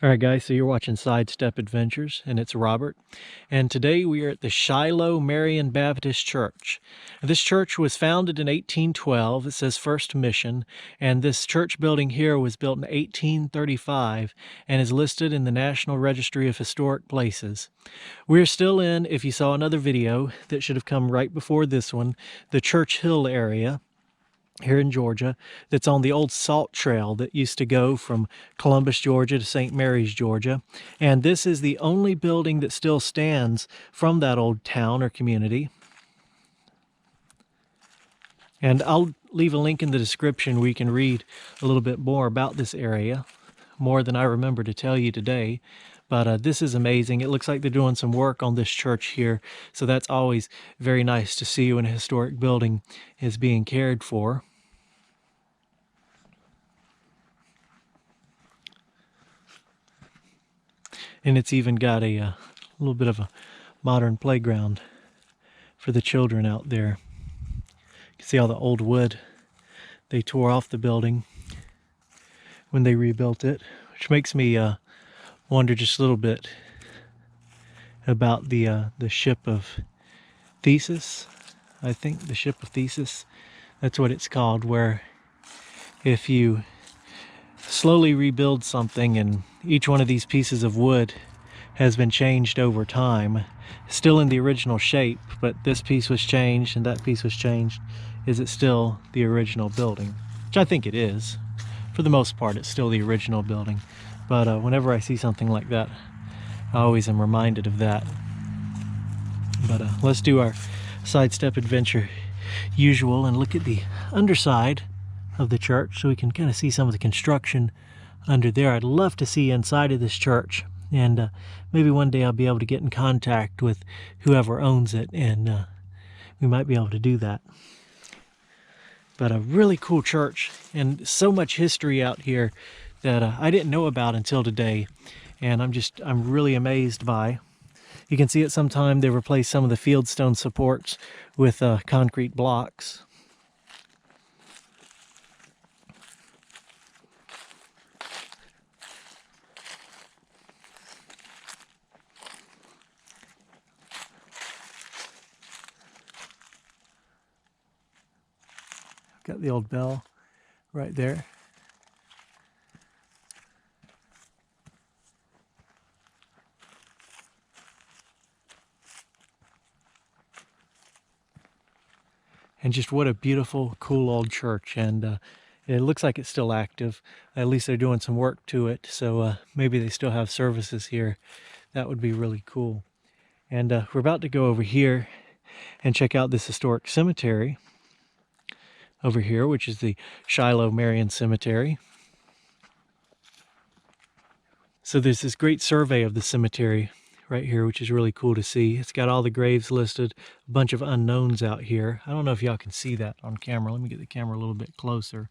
Alright guys, so you're watching Sidestep Adventures, and it's Robert. And today we are at the Shiloh Marian Baptist Church. This church was founded in 1812, it says First Mission, and this church building here was built in 1835 and is listed in the National Registry of Historic Places. We're still in, if you saw another video that should have come right before this one, the Church Hill area here in Georgia, that's on the old salt trail that used to go from Columbus, Georgia to St. Mary's, Georgia. And this is the only building that still stands from that old town or community. And I'll leave a link in the description where you can read a little bit more about this area, more than I remember to tell you today. But this is amazing. It looks like they're doing some work on this church here, so that's always very nice to see when a historic building is being cared for. And it's even got a little bit of a modern playground for the children out there. You can see all the old wood they tore off the building when they rebuilt it, which makes me wonder just a little bit about the ship of Theseus. I think the ship of Theseus, that's what it's called, where if you slowly rebuild something and each one of these pieces of wood has been changed over time, still in the original shape, but this piece was changed and that piece was changed, is it still the original building? Which I think it is. For the most part, it's still the original building. But whenever I see something like that, I always am reminded of that. But let's do our sidestep adventure usual and look at the underside of the church so we can kind of see some of the construction under there. I'd love to see inside of this church, and maybe one day I'll be able to get in contact with whoever owns it, and we might be able to do that. But a really cool church, and so much history out here that I didn't know about until today, and I'm really amazed by. You can see at some time they replaced some of the fieldstone supports with concrete blocks. Got the old bell right there. And just what a beautiful, cool old church. And it looks like it's still active. At least they're doing some work to it. So maybe they still have services here. That would be really cool. And we're about to go over here and check out this historic cemetery over here, which is the Shiloh Marian Cemetery. So there's this great survey of the cemetery right here, which is really cool to see. It's got all the graves listed, a bunch of unknowns out here. I don't know if y'all can see that on camera. Let me get the camera a little bit closer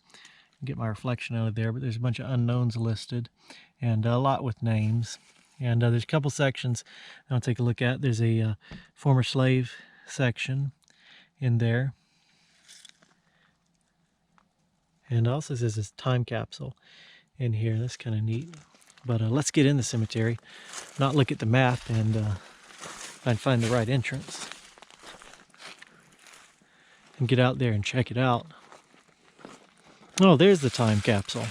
and get my reflection out of there, but there's a bunch of unknowns listed and a lot with names. And there's a couple sections I'll take a look at. There's a former slave section in there. And also says this time capsule in here. That's kind of neat. But let's get in the cemetery, not look at the map, and find the right entrance. And get out there and check it out. Oh, there's the time capsule.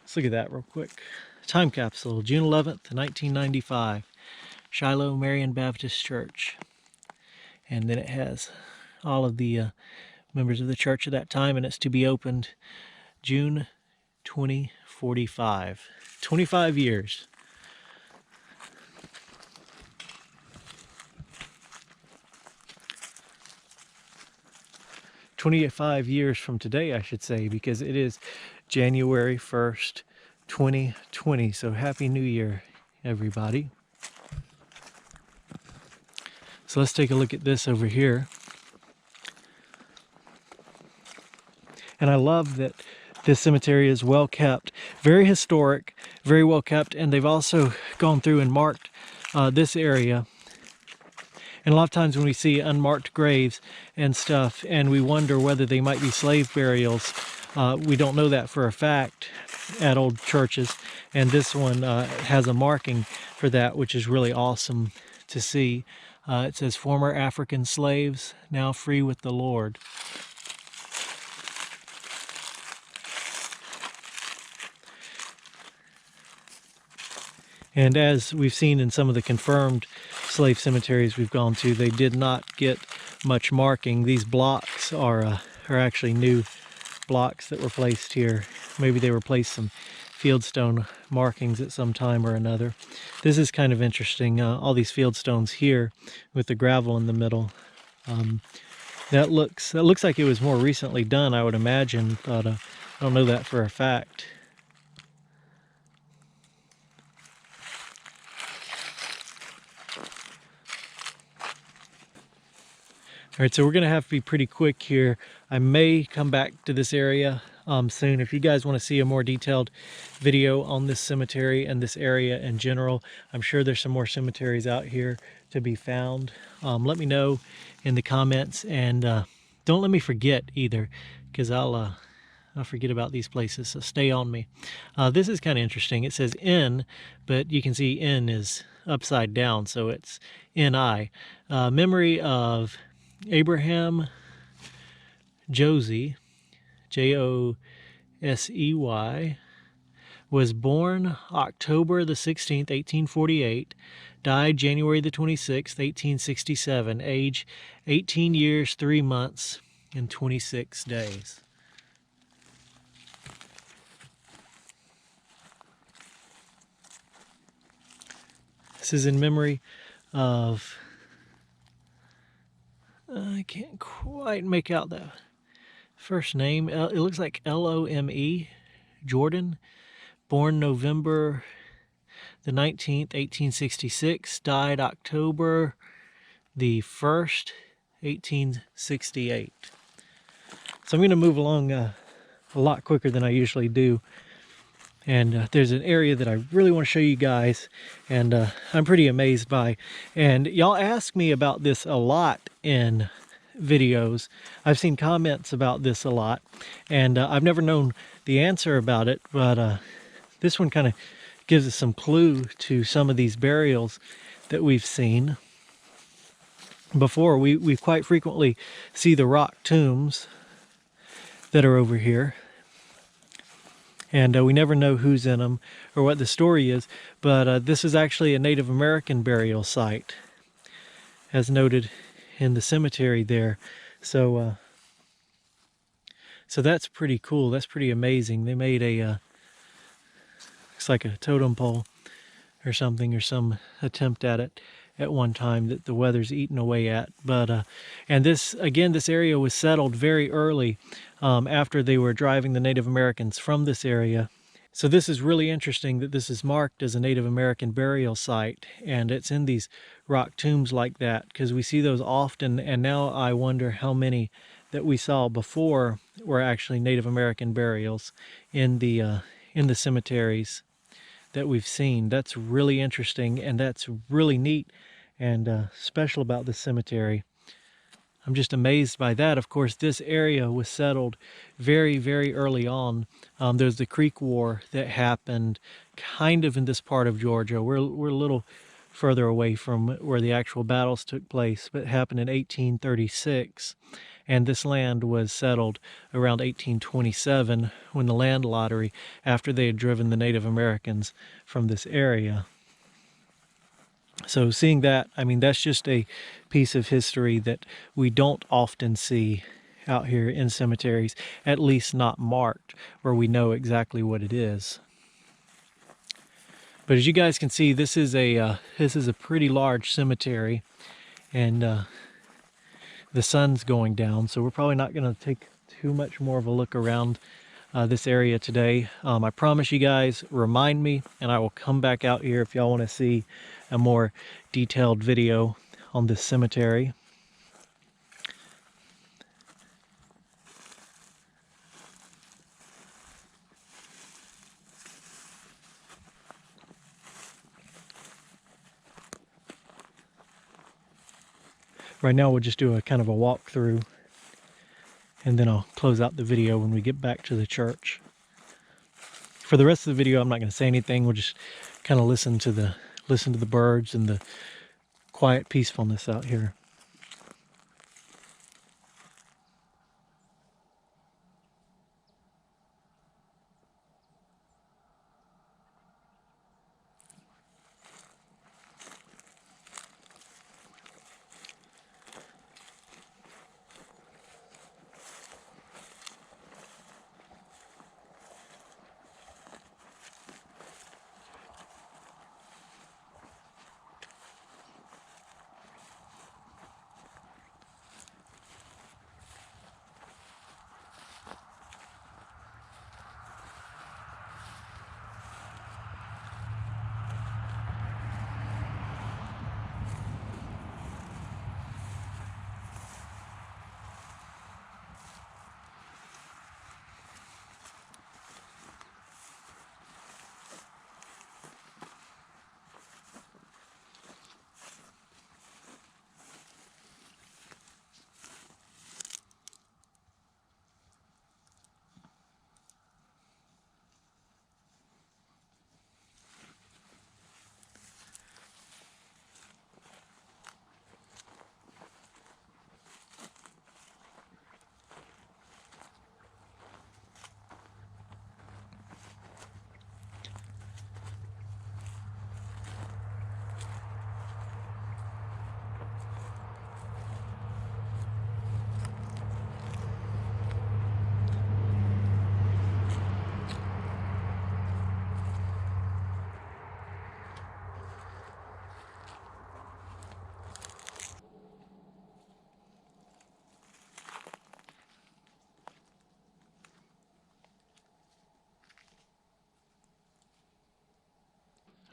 Let's look at that real quick. Time capsule, June 11th, 1995. Shiloh Marian Baptist Church. And then it has all of the members of the church at that time, and it's to be opened June 2045. 25 years. "25 years from today, I should say, because it is January 1st, 2020. So Happy New Year, everybody. So let's take a look at this over here. And I love that this cemetery is well kept, very historic, very well kept, and they've also gone through and marked this area. And a lot of times when we see unmarked graves and stuff, and we wonder whether they might be slave burials, We don't know that for a fact at old churches, and this one has a marking for that, which is really awesome to see. It says, "Former African slaves, now free with the Lord." And as we've seen in some of the confirmed slave cemeteries we've gone to, they did not get much marking. These blocks are actually new blocks that were placed here. Maybe they replaced some fieldstone markings at some time or another. This is kind of interesting, all these fieldstones here with the gravel in the middle. That looks like it was more recently done, I would imagine, but I don't know that for a fact. All right, so we're gonna have to be pretty quick here. I may come back to this area soon. If you guys want to see a more detailed video on this cemetery and this area in general, I'm sure there's some more cemeteries out here to be found. Let me know in the comments, and don't let me forget either, because I'll forget about these places, so stay on me. This is kind of interesting. It says N, but you can see N is upside down, so it's N-I. Memory of Abraham Josie, Josey, was born October the 16th, 1848, died January the 26th, 1867, age 18 years, 3 months, and 26 days. This is in memory of, I can't quite make out the first name. It looks like L-O-M-E, Jordan, born November the 19th, 1866, died October the 1st, 1868. So I'm going to move along a lot quicker than I usually do. And there's an area that I really want to show you guys, and I'm pretty amazed by. And y'all ask me about this a lot in videos. I've seen comments about this a lot, and I've never known the answer about it, but this one kind of gives us some clue to some of these burials that we've seen before. We quite frequently see the rock tombs that are over here, and we never know who's in them or what the story is, but this is actually a Native American burial site, as noted in the cemetery there. So so that's pretty cool. That's pretty amazing. They made a looks like a totem pole or something, or some attempt at it at one time that the weather's eaten away at. But and this, again, this area was settled very early, after they were driving the Native Americans from this area. So this is really interesting that this is marked as a Native American burial site, and it's in these rock tombs like that, because we see those often. And now I wonder how many that we saw before were actually Native American burials in the cemeteries that we've seen. That's really interesting, and that's really neat and special about this cemetery. I'm just amazed by that. Of course, this area was settled very, very early on. There's the Creek War that happened kind of in this part of Georgia. We're a little further away from where the actual battles took place, but it happened in 1836. And this land was settled around 1827 when the land lottery, after they had driven the Native Americans from this area. So seeing that, I mean, that's just a piece of history that we don't often see out here in cemeteries, at least not marked where we know exactly what it is. But as you guys can see, this is a pretty large cemetery, and the sun's going down, so we're probably not going to take too much more of a look around this area today. I promise you guys, remind me, and I will come back out here if y'all want to see a more detailed video on this cemetery. Right now we'll just do a kind of a walkthrough and then I'll close out the video when we get back to the church. For the rest of the video, I'm not going to say anything. We'll just kind of listen to the birds and the quiet peacefulness out here.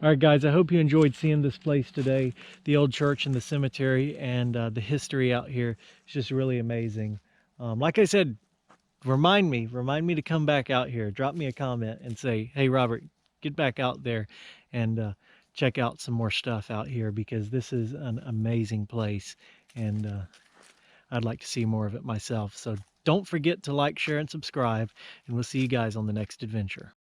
All right, guys, I hope you enjoyed seeing this place today, the old church and the cemetery, and the history out here. It's just really amazing. Like I said, remind me to come back out here. Drop me a comment and say, hey, Robert, get back out there and check out some more stuff out here, because this is an amazing place, and I'd like to see more of it myself. So don't forget to like, share, and subscribe, and we'll see you guys on the next adventure.